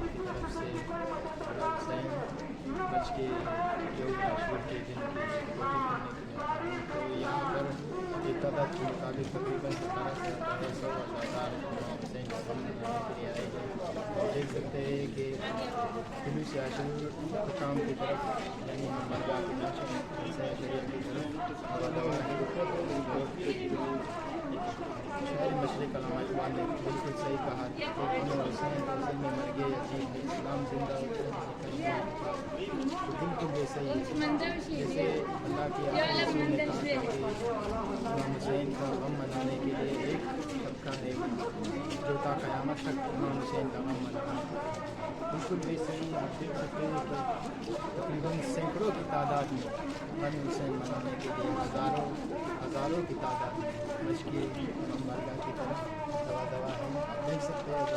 کی طرف سے حسین بچ کے یوم عاشور کے دن کی روٹی کھانے کے لیے آتا ہے. تو یہاں پر ایک تعداد کے مطابق تقریباً 17,500 حسین کا غم منانے کے لیے آئے ہیں. دیکھ سکتے ہیں کہ جلوس عاشور حکام کی طرف یعنی مرگاہ کی ناشن حسین شریف کی طرف ہوا ہے. شہر مشرق علامہ اقبال نے بالکل صحیح کہا کہ غم حسین حسین میں مر گئے عجیب ہے اسلام زندہ ہوتے ہیں بالکل ویسے ہی جیسے اللہ کے رسول نے کہا تھا کہ امام حسین کا غم منانے کے لیے ایک طبقہ ہے جو تا قیامت تک امام حسین کا غم منانا ہے. بالکل ویسے ہی آپ دیکھ سکتے ہیں کہ تقریباً سینکڑوں کی تعداد میں غم حسین منانے کے لیے ہزاروں کی تعداد میں مشکل امام بارگاہ کی طرف دوا ہے. دیکھ سکتے ہیں